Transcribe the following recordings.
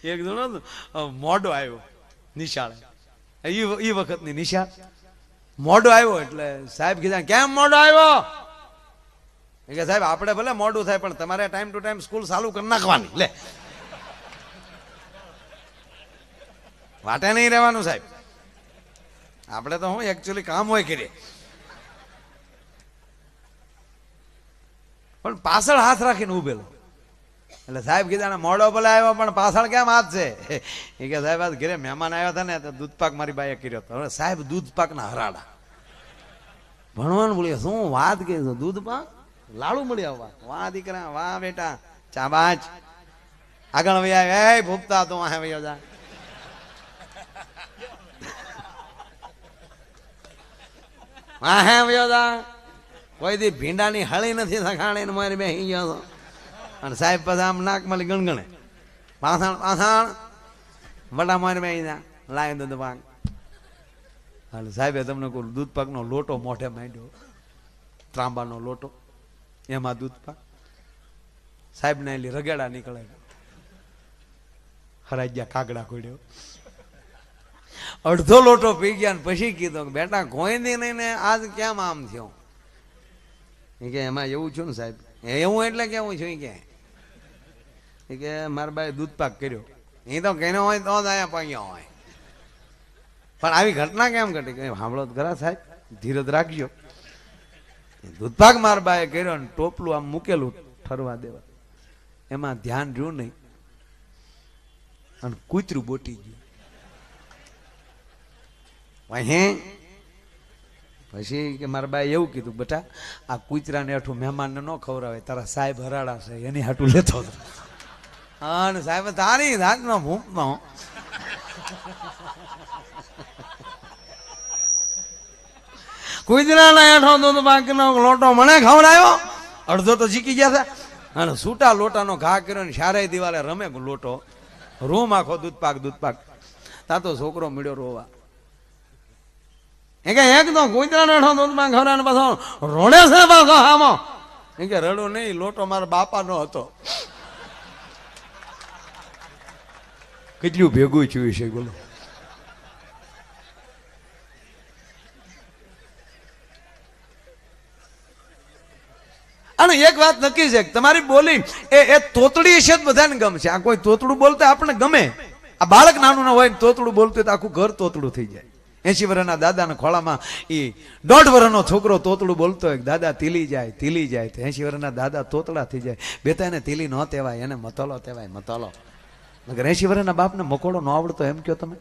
એક જણો મોડો આવ્યો નિશાળે, એ વખતની નિશાળ. મોડો આવ્યો એટલે સાહેબ કીધા કેમ મોડો આવ્યો? કે સાહેબ આપણે ભલે મોડું થાય પણ તમારે ટાઈમ ટુ ટાઈમ સ્કૂલ ચાલુ કરી નાખવાની. લે વાટે નહીં રહેવાનું સાહેબ, આપણે તો હું એકચ્યુઅલી કામ હોય કરીએ. પણ પાછળ હાથ રાખીને ઉભેલો. એટલે સાહેબ કીધા મોડો ભલે આવ્યો પણ પાછળ કેમ હાથ છે? એ કે સાહેબ આજ ઘરે મહેમાન આવ્યા હતા ને તો દૂધપાક મારી બાઈએ કર્યો હતો. હવે સાહેબ દૂધપાક ના હરાડા ભણવાનું બોલ્યા. શું વાત કે દૂધપાક લાડુ મળ્યા? વાહ દીકરા વાહ બેટા, ચાબાચ આગળ વૈયા. એ ભૂપતા તું આ વૈયો જા. હે વૈયો જા. કોઈ દી ભીંડાની હળી નથી સખાણી ને મારી બેસી ગયો હતો. અને સાહેબ પછી આમ નાક માલી ગણગણે પાછાણ પાછાણ વડા મારી બેસી જા લાવી દૂધ પાક. એટલે સાહેબે તમને કોઈ દૂધપાકનો લોટો મોઢે માંડ્યો, ત્રાંબાનો લોટો, એમાં દૂધપાક. સાહેબ ને એલી રગેડા નીકળે, હરાઈ ગયા કાગડા ખોડ્યો. અડધો લોટો પી ગયા ને પછી કીધું બેટા કોઈ દી નહીં ને આજ કેમ આમ થયો? એ કે એમાં એવું છું ને સાહેબ. એવું એટલે કેવું છું? એ કે મારા બાએ દૂધપાક કર્યો. એ તો કેનો હોય તો જ અહીંયા પાગ્યો હોય. પણ આવી ઘટના કેમ ઘટી? કઈ સાંભળો તો ખરા સાહેબ, ધીરજ રાખજો. દૂધપાક મારા બાએ કર્યો ને ટોપલું આમ મૂકેલું ઠરવા દેવા, એમાં ધ્યાન રહ્યું નહીં અને કૂતરું બોટી ગયું. પછી કે મારા બાએ એવું કીધું બેટા આ કૂતરાને હેઠું મહેમાનને ન ખવડાવે, તારા સાહેબ હરાડા છે એની હાટું લેતો હતો. અને સાહેબ તારી જાતનો ભૂપનો. કૂતરાના હેઠો દૂધપાકનો લોટો મને ખવડાવ્યો, અડધો તો જીકી ગયા હતા. અને છૂટા લોટાનો ઘા કર્યો ને શારે દિવાલે રમે લોટો, રૂમ આખો દૂધપાક દૂધપાક. તા તો છોકરો મળ્યો રોવા. એ કે એક તો કૂતરાનો હેઠો દૂધપાક ખવડાવે પાછો રોડે છે પાછો આમો. એ કે રડો નહીં, લોટો મારા બાપાનો હતો. કેટલું ભેગું થયું છે બોલો. અને એક વાત નક્કી છે, તમારી બોલી એ તોતડી છે બધાને ગમશે. આ કોઈ તોતડું બોલતા આપણને ગમે. આ બાળક નાનું ના હોય ને તોતડું બોલતું તો આખું ઘર તોતડું થઈ જાય. 80 વર્ષના દાદાના ખોળામાં એ 1.5 વર્ષનો છોકરો તોતડું બોલતો હોય, દાદા તીલી જાય તીલી જાય. તો 80 વર્ષના દાદા તોતડા થઈ જાય. બેટા એને તીલી ન કહેવાય, એને મતોલો કહેવાય, મતોલો. મગર 80 વર્ષના બાપને મકોડો ન આવડતો એમ કહો તમે?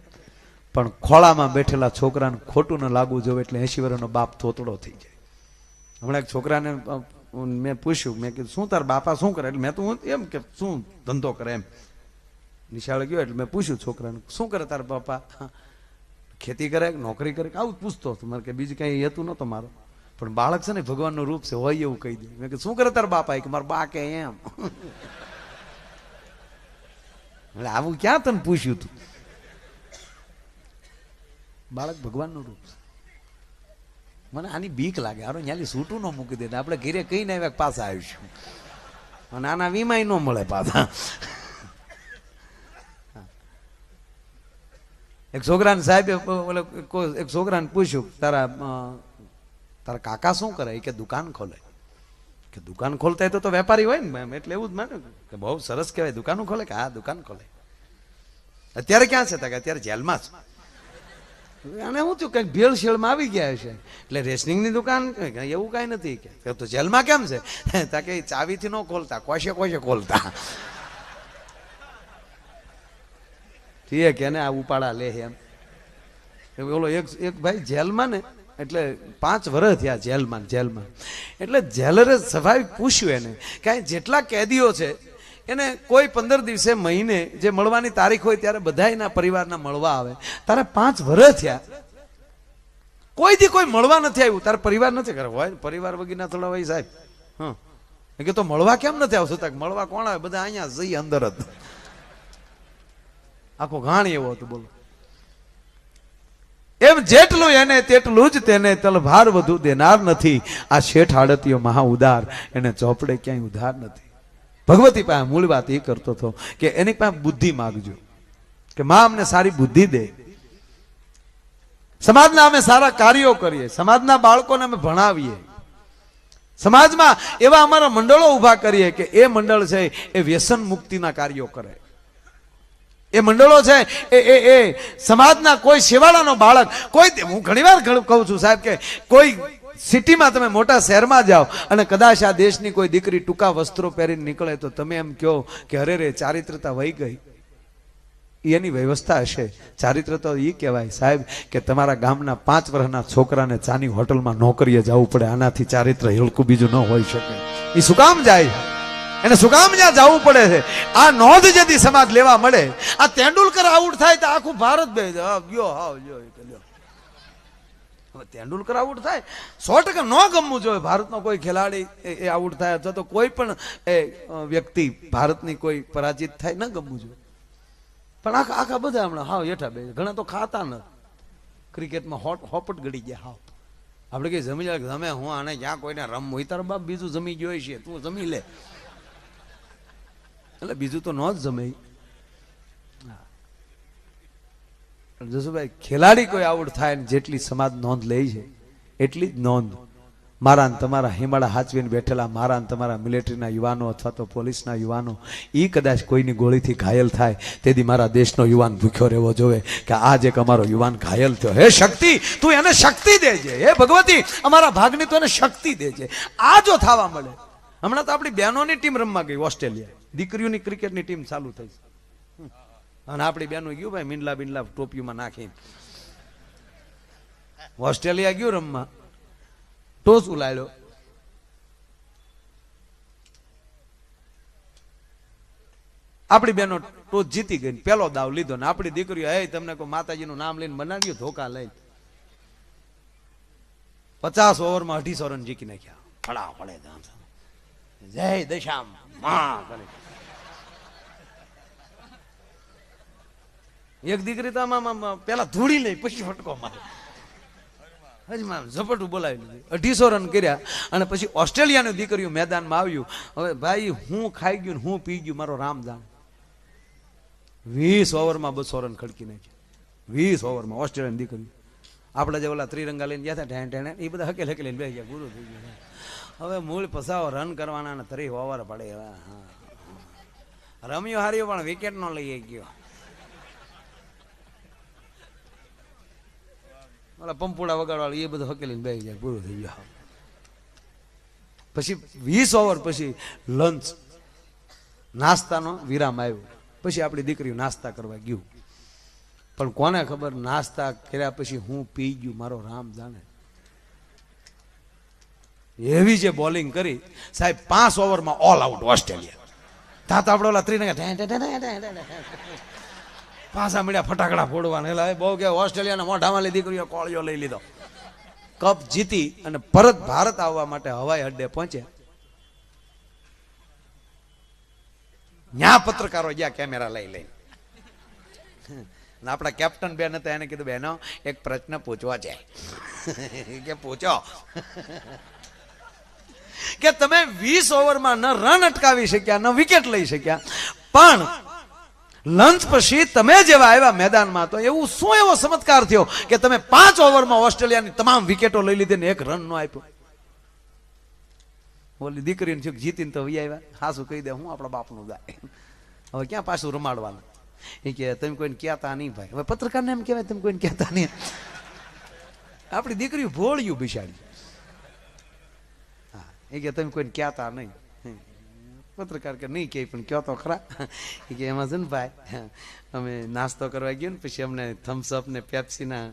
પણ ખોળામાં બેઠેલા છોકરાને ખોટું ન લાગવું જોઈએ એટલે 80 વર્ષનો બાપ તોતડો થઈ જાય. હમણાં એક છોકરાને મેં પૂછ્યું, મેં કીધું શું તાર બાપા શું કરે? એટલે મેં તો એમ કે શું ધંધો કરે એમ નિશાળે ગયો. એટલે મેં પૂછ્યું છોકરાને શું કરે તાર બાપા? ખેતી કરે કે નોકરી કરે? આવું પૂછતો હતો મારે, કે બીજું કઈ હેતું નતો મારો. પણ બાળક છે ને ભગવાનનું રૂપ છે, હોય એવું કહી દે. મેં કીધું શું કરે તાર બાપા? કે મારા બા કે એમ. એટલે આવું ક્યાં તને પૂછ્યું તું? બાળક ભગવાનનું રૂપ છે. મને આની બીક લાગે, હારો ન્યાલી સૂટું ન મૂકી દે. આપણે ઘરે કઈ ને આવ્યા પાછા આવીશું અને આના વીમાય ન મળે પાછા. એક છોકરાને સાહેબે એક છોકરાને પૂછ્યું તારા કાકા શું કરે? કે દુકાન ખોલે. કે દુકાન ખોલતા તો વેપારી હોય ને, એટલે એવું જ માન્યું કે બહુ સરસ કહેવાય, દુકાનો ખોલે. કે હા દુકાન ખોલે. અત્યારે ક્યાં છે? કે અત્યારે જેલમાં છે. અને હું થયું કંઈક ભેળસેળમાં આવી ગયા છે એટલે રેશનિંગની દુકાન. એવું કાંઈ નથી. કે તો જેલમાં કેમ છે? તા કે ચાવીથી ન ખોલતા, કોશે કોશે ખોલતા. ઠીક એને આ ઉપાડા લે એમ. ઓલો એક ભાઈ જેલમાં ને, એટલે 5 વર્ષ થયા જેલમાં. એટલે જેલરે સ્વાભાવિક પૂછ્યું એને કે જેટલા કેદીઓ છે એને કોઈ 15 દિવસે મહિને જે મળવાની તારીખ હોય ત્યારે બધા એના પરિવારના મળવા આવે. તારે 5 વર્ષ થયા કોઈ દી કોઈ મળવા નથી આવ્યું, તારે પરિવાર નથી કરે? હોય પરિવાર વગીના થોડા હોય સાહેબ. હા કે તો મળવા કેમ નથી આવતું? તક મળવા કોણ આવે? બધા અહીંયા જઈ અંદર જ. આખો ઘાણી એવો હતો બોલો. એમ જેટલું એને તેટલું જ તેને, તલભાર વધુ દેનાર નથી. આ શેઠ આડતીયો મહા ઉદાર, એને ચોપડે ક્યાંય ઉધાર નથી. ભગવતી પાસે મૂળ વાત એ કરતો હતો કે એની પાસે બુદ્ધિ માગજો. કે માં અમને સારી બુદ્ધિ દે, સમાજના અમે સારા કાર્યો કરીએ, સમાજના બાળકોને અમે ભણાવીએ, સમાજમાં એવા અમારા મંડળો ઉભા કરીએ કે એ મંડળ છે એ વ્યસન મુક્તિના કાર્યો કરે, એ મંડળો છે એ સમાજના કોઈ શેવાળાનો બાળક, કોઈ, હું ઘણીવાર કહું છું સાહેબ કે કોઈ સિટીમાં તમે મોટા શહેરમાં જાઓ અને કદાચ આ દેશની કોઈ દીકરી ટૂંકા વસ્ત્રો પહેરીને નીકળે તો તમે એમ કહો કે અરે રે ચારિત્રતા વહી ગઈ. એની વ્યવસ્થા હશે. ચારિત્ર તો એ કહેવાય સાહેબ કે તમારા ગામના 5 વર્ષના છોકરાને ચાની હોટલમાં નોકરીએ જવું પડે, આનાથી ચારિત્ર હલકું બીજું ન હોઈ શકે. એ શું કામ જાય, એને શું કામ જ્યાં જવું પડે છે? આ નોંધ જેથી સમાજ લેવા મળે. આ તેંડુલકર આઉટ થાય તો આખું ભારત બે તેંડુલકર આઉટ થાય 100% ન ગમવું જોઈએ. ભારતનો કોઈ ખેલાડી એ આઉટ થાય અથવા તો કોઈ પણ વ્યક્તિ ભારતની કોઈ પરાજિત થાય ન ગમવું જોઈએ. પણ આખા બધા હમણાં હાવ હેઠા બે, ઘણા તો ખાતા ન ક્રિકેટમાં હોપટ ગળી ગયા. હાવ આપણે કઈ જમી જાય તમે હું આને ક્યાં કોઈને રમવું, તારો બાપ બીજું જમી ગયો છે, તું જમી લે, એટલે બીજું તો ન જ જમે. જસુભાઈ, ખેલાડી કોઈ આઉટ થાય ને જેટલી સમાજ નોંધ લે છે એટલી જ નોંધ મારા ને તમારા હિમાળા હાચવીને બેઠેલા મારા ને તમારા મિલિટરીના યુવાનો અથવા તો પોલીસના યુવાનો એ કદાચ કોઈની ગોળીથી ઘાયલ થાય તેથી મારા દેશનો યુવાન ભૂખ્યો રહેવો જોઈએ કે આજ એક અમારો યુવાન ઘાયલ થયો. હે શક્તિ, તું એને શક્તિ દેજે. હે ભગવતી, અમારા ભાગની તું એને શક્તિ દેજે. આ જો થવા મળે. હમણાં તો આપણી બહેનોની ટીમ રમવા ગઈ ઓસ્ટ્રેલિયા, દીકરીઓની ક્રિકેટની ટીમ ચાલુ થઈ અને આપણી બહેનો ગયું ભાઈ મીંડલા બિંડલા ટોપીમાં નાખીને ઓસ્ટ્રેલિયા ગયું રમવા, ટોસ ઉલાડ્યો, આપણી બહેનો ટોસ જીતી ગઈ, પેલો દાવ લીધો ને આપણી દીકરીઓ હે તમને કોઈ માતાજીનું નામ લઈને બનાવ્યું ધોકા લઈ 50 ઓવરમાં 250 રન જીકી નાખ્યા. ફળા પડે જય દશામ માં કરે. એક દીકરી તો આમાં પેલા ધૂળી લઈ પછી ફટકો મારે, ઝપટું બોલાવી લીધું, 250 રન કર્યા અને પછી ઓસ્ટ્રેલિયાની દીકરીઓ મેદાનમાં આવ્યું. હવે ભાઈ હું ખાઈ ગયું ને હું પી ગયું મારો રામ જાણ. 20 ઓવરમાં 200 રન ખડકી નાખ્યા. 20 ઓવરમાં ઓસ્ટ્રેલિયાની દીકરીઓ. આપણે જે ઓલા ત્રિરંગા લઈને ગયા હતા ઢેણ ઢેણ એ બધા હકેલ હકેલીને બેસી ગયા, ગુરુ થઈ ગયા. હવે મૂળ પસાવો રન કરવાના ને 30 ઓવર પડે. રમ્યો હાર્યો પણ વિકેટ નો લઈ ગયો. ઓલા પંપુડા વગાડવાળા એ બધું હકેલીને બેસી જાય, પૂરું થઈ ગયું. પછી 20 ઓવર પછી લંચ નાસ્તાનો વિરામ આવ્યો. પછી આપણી દીકરીઓ નાસ્તા કરવા ગયું. પણ કોને ખબર નાસ્તા કર્યા પછી હું પી ગયું મારો રામ જાણે. એવી જે બોલિંગ કરી સાહેબ, 5 ઓવરમાં ઓલ આઉટ ઓસ્ટ્રેલિયા. તા તો આપણે ઓલા ત્રિરંગા પાછા મળ્યા ફટાકડા ફોડવાના. એટલે બહુ કે ઓસ્ટ્રેલિયાના મોઢામાં લીધી દીકરીઓ કોળિયો લઈ લીધો. કપ જીતી અને પરત ભારત આવવા માટે હવાઈ અડ્ડે પહોંચ્યા. ન્યા પત્રકારો ગયા કેમેરા લઈ લઈ. આપણા કેપ્ટન બેન હતા, એને કીધું બહેનો એક પ્રશ્ન પૂછવા છે કે પૂછો કે તમે 20 ઓવરમાં ન રન અટકાવી શક્યા ન વિકેટ લઈ શક્યા, પણ લંચ પછી તમે જેવા આવ્યા મેદાનમાં તો એવું શું એવો ચમત્કાર થયો કે તમે 5 ઓવરમાં ઓસ્ટ્રેલિયાની તમામ વિકેટો લઈ લીધી ને 1 રન નો આપ્યો. ઓલી દીકરીને જીતીને તો આવ્યા. હાસું કહી દે હું આપણા બાપનું જાય, હવે ક્યાં પાછું રમાડવાનું. એ કે તમે કોઈને કહેતા નહીં ભાઈ. હવે પત્રકારને એમ કહેવાય તમે કોઈને કહેતા નહીં. આપણી દીકરી ભોળ્યું બિચારી. હા, એ કે તમે કોઈને કહેતા નહીં. પત્રકાર કે નહીં કે પણ કયો તો ખરા. એ કે એમાં છે ને ભાઈ અમે નાસ્તો કરવા ગયો ને પછી અમને થમ્સઅપ ને પેપ્સીના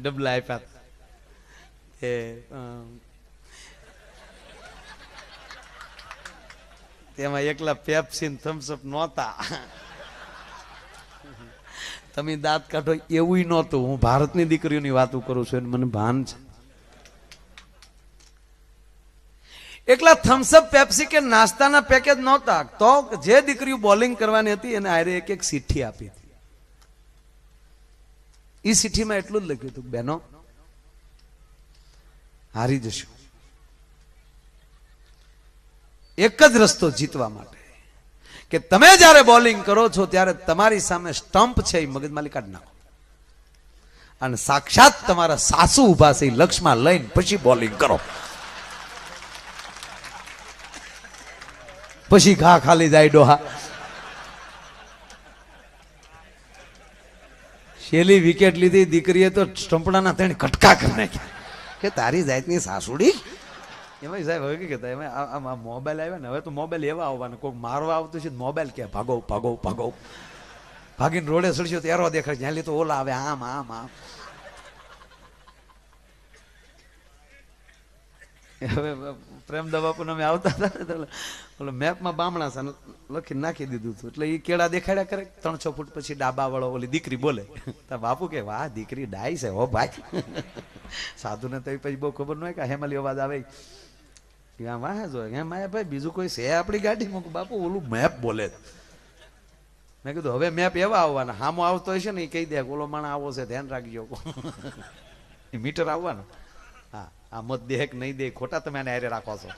ડબલા આપ્યા. તેમાં એકલા પેપ્સી થમ્સઅપ નહોતા. તમે દાંત કાઢો એવું નહોતું. હું ભારતની દીકરીઓની વાતો કરું છું, મને ભાન છે. એકલા થમ્સઅપ પેપ્સી કે નાસ્તાના પેકેજ નહોતા. તો જે દીકરીઓ બોલિંગ કરવાની હતી એને આરે એક એક ચિઠ્ઠી આપી હતી. એ ચિઠ્ઠીમાં એટલું જ લખ્યું હતું, બહેનો હારી જશું, એક જ રસ્તો જીતવા માટે કે તમે જ્યારે બોલિંગ કરો છો ત્યારે તમારી સામે સ્ટમ્પ છે એ મગજમારી કાઢી નાખો, અને સાક્ષાત તમારા સાસુ ઉભા છે લક્ષમાં લઈને પછી બોલિંગ કરો. પછી ઘા ખાલી જાય ડોહા. છેલ્લી વિકેટ લીધી દીકરીએ તો સ્ટંપડાના ત્રણ કટકા કરી નાખ્યા કે તારી જાતની સાસુડી. એમાં સાહેબ હવે કે કહેતા એમાં આ મોબાઈલ આવ્યા ને હવે તો મોબાઈલ એવા આવવાના, કોઈ મારવા આવતું છે મોબાઈલ કે ભાગો ભાગો ભાગો, ભાગીને રોડે સડ્યો તો એરો દેખાય, જ્યાં તો ઓલા આવે આમ આમ આમ. હવે પ્રેમદા બાપુને અમે આવતા હતા ને એટલે મેપમાં બામણા છે લખીને નાખી દીધું હતું, એટલે એ કેળા દેખાડ્યા કરે 3-6 ફૂટ પછી ડાબા વાળો ઓલી દીકરી બોલે તો બાપુ કે વાહ દીકરી ડાઈ છે હો ભાઈ. સાધુને તો પછી બહુ ખબર ન હોય કે હેમાલી અવાજ આવે વાહ જો એમ આયા ભાઈ બીજું કોઈ છે આપણી ગાડીમાં? બાપુ ઓલું મેપ બોલે. મેં કીધું હવે મેપ એવા આવવાના, હામો આવતો હશે ને એ કહી દે ઓલો માણા આવો છે ધ્યાન રાખજો. મીટર આવવાનું. હા આ મત દે કે નહીં દે ખોટા તમે આને હારે રાખો છો.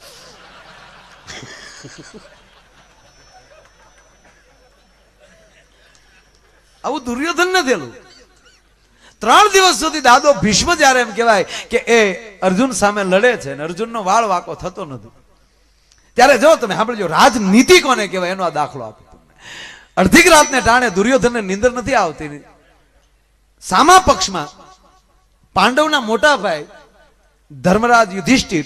આવું દુર્યોધન ને થયેલું. 3 દિવસ સુધી દાદો ભીષ્મ જયારે એમ કહેવાય કે એ અર્જુન સામે લડે છે ને અર્જુનનો વાળ વાકો થતો નથી, ત્યારે જો તમે સાંભળજો રાજનીતિ કોને કહેવાય એનો આ દાખલો આપો તમને. અડધી રાતને ટાણે દુર્યોધનને નીંદર નથી આવતી. સામા પક્ષમાં પાંડવના મોટા ભાઈ ધર્મરાજ યુધિષ્ઠિર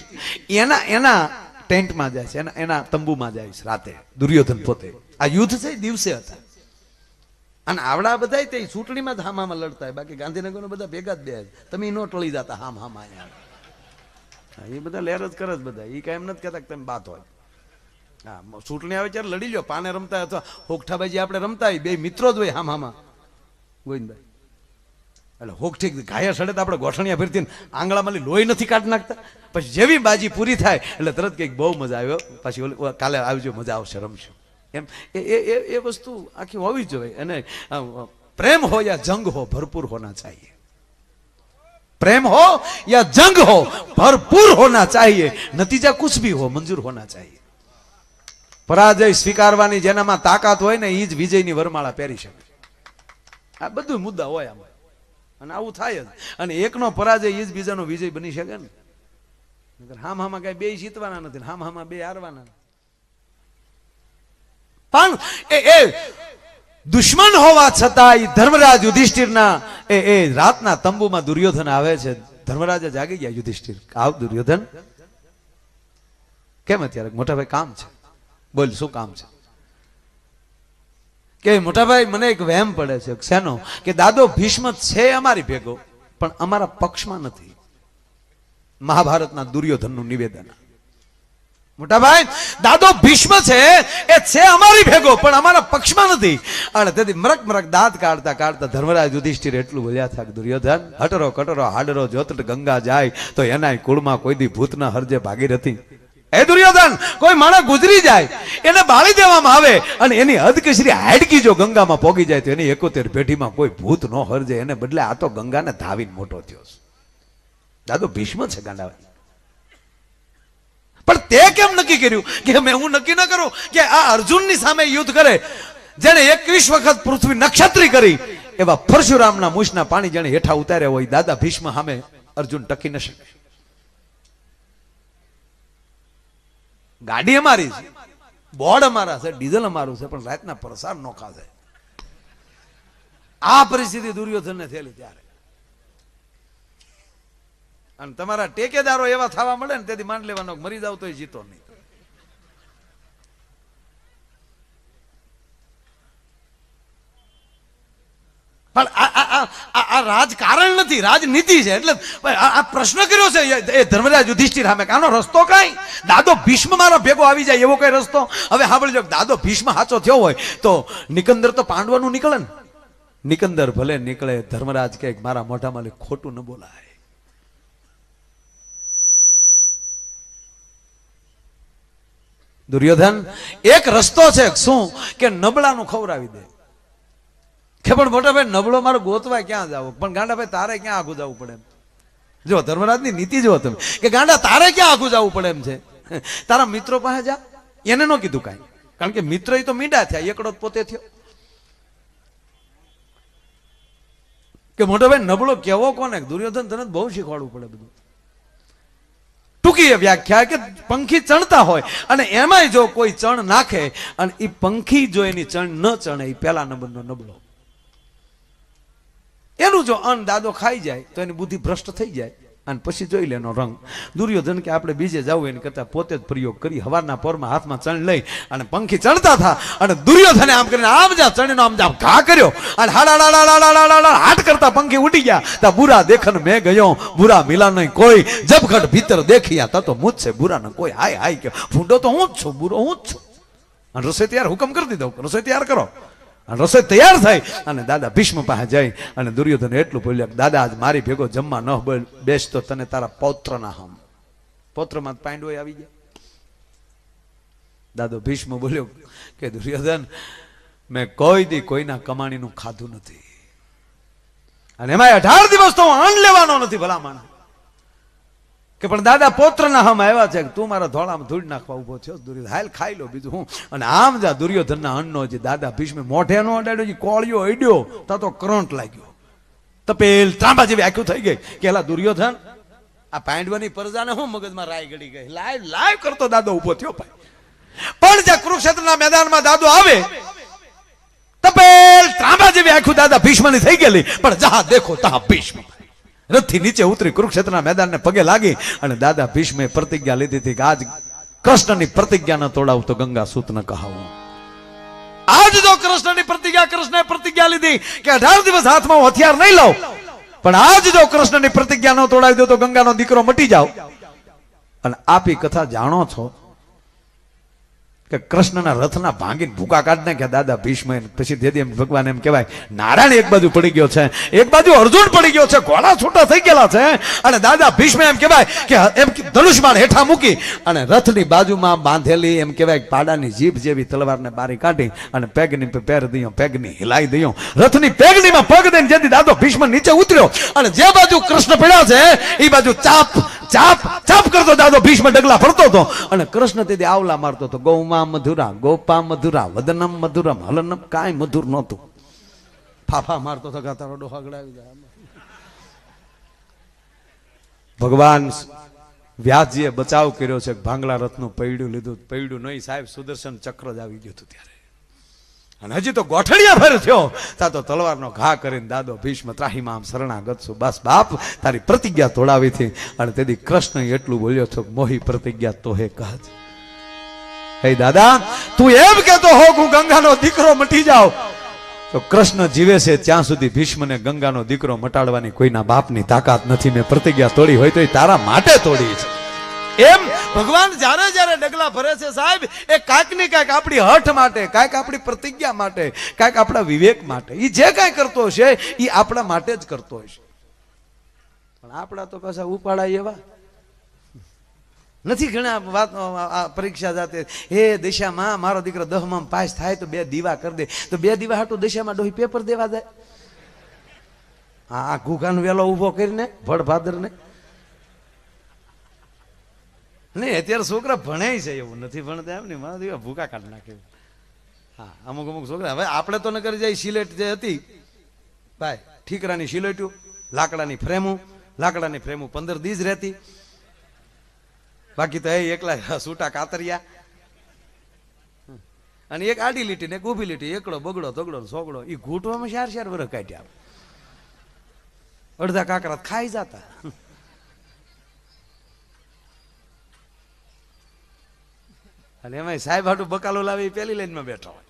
એના ટેન્ટમાં જાય છે, એના તંબુમાં જાય છે રાતે. દુર્યોધન પોતે આ યુદ્ધ છે દિવસે હતા, અને આવડા બધા તે ચૂંટણીમાં જ હામામાં લડતા હોય, બાકી ગાંધીનગર બધા ભેગા જ બે. તમે ન ટળી જતા હામ હામ અહીંયા. એ બધા લહેર જ કરે જ બધા, એ કાંઈ એમ નથી કહેતા કે તમે બાત હોય. હા ચૂંટણી આવે ત્યારે લડી લો. પાને રમતા અથવા હોગઠાબાજી આપણે રમતા હોય, બે મિત્રો જ હોય હામ હામાં ગોવિંદભાઈ. એટલે હોક ઠીક ઘાયા સડે તો આપણે ગોઠણિયા ફેરતી આંગળામાં લોહી નથી કાઢી નાખતા. પછી જેવી બાજી પૂરી થાય એટલે તરત કંઈક બહુ મજા આવ્યો, પછી કાલે આવજો મજા આવશે રમશું એમ. એ વસ્તુ આખી હોવી જોઈએ. અને પ્રેમ હો યા જંગ હો ભરપૂર હોના ચાહીએ. प्रेम हो या जंग हो भरपूर होना चाहिए, नतीजा कुछ भी हो मंजूर होना चाहिए. पराजय स्वीकारवानी जेनामां ताकात होय ने ई ज विजयनी वरमाळा પહેરી શકે. આ બધું મુદ્દા હોય આમાં, અને આવું થાય જ. અને એકનો પરાજય ઈ જ બીજાનો વિજય બની શકે ને. નકર હામ હામાં કઈ બે જીતવાના નથી, હામ હામાં બે હારવાના. પણ એ દુશ્મન હોવા છતાં ધર્મરાજ યુધિષ્ઠિરના એ રાતના તંબુમાં દુર્યોધન આવે છે. ધર્મરાજા જાગી ગયા. યુધિષ્ઠિર આવ દુર્યોધન કેમ અત્યારે? મોટા ભાઈ કામ છે. બોલ શું કામ છે? કે મોટા ભાઈ મને એક વહેમ પડે છે. શેનો? કે દાદો ભીષ્મ છે અમારી ભેગો પણ અમારા પક્ષમાં નથી. મહાભારતના દુર્યોધનનું નિવેદન. મોટા ભાઈ દાદો ભીષ્મ છે એ છે અમારી ભેગો પણ અમારા પક્ષમાં નથી. અને તેથી મરક મરક દાંત કાઢતા કાઢતા ધર્મરાજ યુધિષ્ઠિર એટલું બોલ્યા હતા કે દુર્યોધન હટરો કટરો હાડરો જોતટ ગંગા જાય તો એના કુળમાં કોઈ દી ભૂત ન હરજે ભાગીરથી. એ દુર્યોધન કોઈ માણસ ગુજરી જાય એને બાળી દેવામાં આવે અને એની હદકેસરી હાડકી જો ગંગામાં પોગી જાય તો એની 71 પેઢીમાં કોઈ ભૂત ન હરજે. એને બદલે આ તો ગંગાને ધાવીને મોટો થયો છે. દાદો ભીષ્મ છે ગાંડાભાઈ. પણ તે કેમ નક્કી કર્યું કે હું નક્કી ન કરું કે આ અર્જુનની સામે યુદ્ધ કરે જેને 21 વખત પૃથ્વી નક્ષત્રી કરી એવા પરશુરામના મૂછના પાણી જેને હેઠા ઉતાર્યા હોય દાદા ભીષ્મ સામે અર્જુન ટકી ન શકે. ગાડી અમારી છે, બોર્ડ અમારા છે, ડીઝલ અમારું છે, પણ રાતના પ્રસાર નોખા છે. આ પરિસ્થિતિ દુર્યોધનને થયેલી ત્યારે. અને તમારા ટેકેદારો એવા થવા મળે ને તેથી માંડ લેવાનો મરી જાવ તો જીતો નહીં. પણ આ રાજકારણ નથી, રાજનીતિ છે. એટલે આ પ્રશ્ન કર્યો છે એ ધર્મરાજ યુધિષ્ઠિર સામે આનો રસ્તો કઈ? દાદો ભીષ્મ મારો ભેગો આવી જાય એવો કઈ રસ્તો? હવે સાંભળજો, દાદો ભીષ્મ સાચો થયો હોય તો નિકંદર તો પાંડવાનું નીકળે ને. નિકંદર ભલે નીકળે, ધર્મરાજ કે મારા મોઢામાં ખોટું ન બોલાય. દુર્યોધન એક રસ્તો છે શું કે નબળાનું ખવડાવી દે. કે પણ મોટા ભાઈ નબળો મારો ગોતવા ક્યાં જાવ? પણ ગાંડા ભાઈ તારે ક્યાં આખું જવું પડે એમ? જો ધર્મરાજની નીતિ જો તમે કે ગાંડા તારે ક્યાં આખું જવું પડે એમ છે? તારા મિત્રો પાસે જા. એને ન કીધું કાંઈ. કારણ કે મિત્ર તો મીંડા થયા, એકડો જ પોતે થયો. કે મોટો ભાઈ નબળો કેવો કોને? દુર્યોધન તને બહુ શીખવાડવું પડે બધું. ટૂંકી એ વ્યાખ્યા કે પંખી ચણતા હોય અને એમાંય જો કોઈ ચણ નાખે અને એ પંખી જો એની ચણ ન ચણે, એ પહેલા નંબરનો નબળો. એનું જો અન્ન દાદો ખાઈ જાય તો એની બુદ્ધિ ભ્રષ્ટ થઈ જાય. અને પછી જોઈ લે એનો રંગ. દુર્યોધન કે આપણે બીજે જવું એને કરતા પોતે જ પ્રયોગ કરી હવારના પોરમાં હાથમાં ચણ લઈ અને પંખી ચણતા હતા અને દુર્યોધને આમ કરીને આમ જા ચણીનો આમ જા ઘા કર્યો અને હાટ કરતા પંખી ઉડી ગયા. તા બુરા દેખન મેં ગયો, બુરા મિલા નહીં કોઈ, જબઘટ ભીતર દેખિયા તા તો મુજ છે બુરા ન કોઈ. હાય હાય કે ભૂંડો તો હું જ છું, બુરો હું જ છું. અને રસોઈ તૈયાર હુકમ કરી દીધો, રસોઈ તૈયાર કરો. રસોઈ તૈયાર થઈ અને દાદા ભીષ્મ પાસે જઈ અને દુર્યોધન એટલું બોલ્યા, દાદા આજ મારી ભેગો જમવા ન બેસતો તને તારા પૌત્રના હમ. પૌત્રમાં પાંડવો આવી ગયા. દાદો ભીષ્મ બોલ્યો કે દુર્યોધન, મેં કોઈ દી કોઈના કમાણીનું ખાધું નથી અને એમાં 18 દિવસ તો હું અન્ન લેવાનો નથી ભલામણ. કે પણ દાદા પૌત્રના હમ આવ્યા છે, તું મારા ધોળામાં ધૂળ નાખવા ઉભો થયો. દુર્યોધન હાલ ખાઈ લો બીજું હું. અને આમ જા દુર્યોધનના અન્નનો જે દાદા ભીષ્મે મોઢે નો અડાડ્યો, કોળિયો અડ્યો તા તો કરંટ લાગ્યો, તપેલ ત્રાંબા જેવી આખું થઈ ગઈ. કે એલા દુર્યોધન, આ પાંડવાની પ્રજાને હું મગજમાં રાય ગળી ગઈ. લાઈવ કરતો દાદો ઉભો થયો ભાઈ. પણ જે કુરુક્ષેત્રના મેદાનમાં દાદો આવે, તપેલ ત્રાંબા જેવી આખું દાદા ભીષ્મની થઈ ગયેલી. પણ જહા દેખો તહા ભીષ્મ. રથથી નીચે ઉતરી કુરુક્ષેત્રના મેદાનને પગે લાગી અને દાદા ભીષ્મે પ્રતિજ્ઞા લીધી હતી કે આજ કૃષ્ણની પ્રતિજ્ઞા ન તોડાવું તો ગંગા સૂત ન કહાવું. આજ જો કૃષ્ણની કૃષ્ણએ પ્રતિજ્ઞા લીધી કે 18 દિવસ હાથમાં હું હથિયાર નહીં લઉં, પણ આજ જો કૃષ્ણની પ્રતિજ્ઞા ન તોડાવી દો તો ગંગાનો દીકરો મટી જાવ. અને આપ એ કથા જાણો છો કે કૃષ્ણના રથના ભાંગીને ભૂકા કાઢ નાખ્યા દાદા ભીષ્મ. પછી દેદી એમ ભગવાન એમ કહેવાય, નારાયણ એક બાજુ પડી ગયો છે, એક બાજુ અર્જુન પડી ગયો છે, ઘોડા છૂટા થઈ ગયેલા છે. અને દાદા ભીષ્મ એમ કહેવાય કે એમ ધનુષ્માન હેઠા મૂકી અને રથની બાજુમાં બાંધેલી એમ કહેવાય પાડાની જીભ જેવી તલવારને બારી કાઢી અને પેગની પેર દઈયો, પેગની હિલાઈ દઈયો. રથની પેગનીમાં પગ દઈને જેથી દાદો ભીષ્મ નીચે ઉતર્યો અને જે બાજુ કૃષ્ણ પડ્યા છે એ બાજુ ચાપ ચાપ ચાપ કરતો દાદો ભીષ્મ ડગલા ફરતો હતો. અને કૃષ્ણ તેથી આવલા મારતો હતો. ગૌમા મધુરા, ગોપા મધુરા, વદનમ મધુરમ, હલનમ, કાંઈ મધુર નહોતું. ફાફા મારતો હતો, ગાતારો ડોહાગડાવી જાય. ભગવાન વ્યાસજીએ બચાવ કર્યો છે. ભાંગલા રથનું પૈડું લીધું, પૈડું નહીં સાહેબ, સુદર્શન ચક્ર જ આવી ગયું હતું ત્યારે. અને હજી તો ગોઠડિયા ભર થયો તા તો તલવારનો ઘા કરીને દાદો ભીષ્મ ત્રાહીમાં આમ શરણાગત છું. બસ બાપ, તારી પ્રતિજ્ઞા તોડાવી હતી. અને તેથી કૃષ્ણ એટલું બોલ્યો છો, મોહી પ્રતિજ્ઞા તો હે કહજ. હે દાદા, તું એમ કેતો હો હું ગંગાનો દીકરો મટી જાવ, તો કૃષ્ણ જીવે છે ત્યાં સુધી ભીષ્મને ગંગાનો દીકરો મટાડવાની કોઈના બાપની તાકાત નથી. મેં પ્રતિજ્ઞા તોડી હોય તો એ તારા માટે તોડી છે. એમ ભગવાન જ્યારે જ્યારે ડગલા ભરે છે સાહેબ, એ કાંઈક ને કાંઈક આપણી હઠ માટે, કાંઈક આપણી પ્રતિજ્ઞા માટે, કાંઈક આપણા વિવેક માટે, એ જે કાંઈ કરતો હશે એ આપણા માટે જ કરતો હશે. પણ આપણા તો પાછા ઉપાડા એવા નથી. ઘણા વાત પરીક્ષા જાતે, હે દિશામાં મારો દીકરો 10માં પાસ થાય તો 2 દીવા કરી દે, તો 2 દીવા હાટું દિશામાં ડોહી પેપર દેવા જાય. આ ઘૂઘાનો વેલો ઉભો કરીને ભડ ભાદર ને નહીં. અત્યારે છોકરા ભણે છે, એવું નથી ભણતા એમ ને, મારા દીવા ભૂકા કાઢી નાખે. હા, અમુક છોકરા. હવે આપણે તો ન કરી જાય. સિલેટ જે હતી ભાઈ, ઠીકરાની સિલેટ્યું, લાકડાની ફ્રેમું 15 દી જ રહેતી. બાકી તો એ એકલા સૂટા કાતરિયા અને એક આડી લીટી ને એક ઊભી લીટી, એકડો બગડો તગડો સોગડો, એ ઘૂંટવામાં 4 વર્ષ કાઢ્યા. અડધા કાકરા ખાઈ જતા. અને એમાં સાહેબ હાટું બકાલો લાવી પેલી લાઈનમાં બેઠો હોય.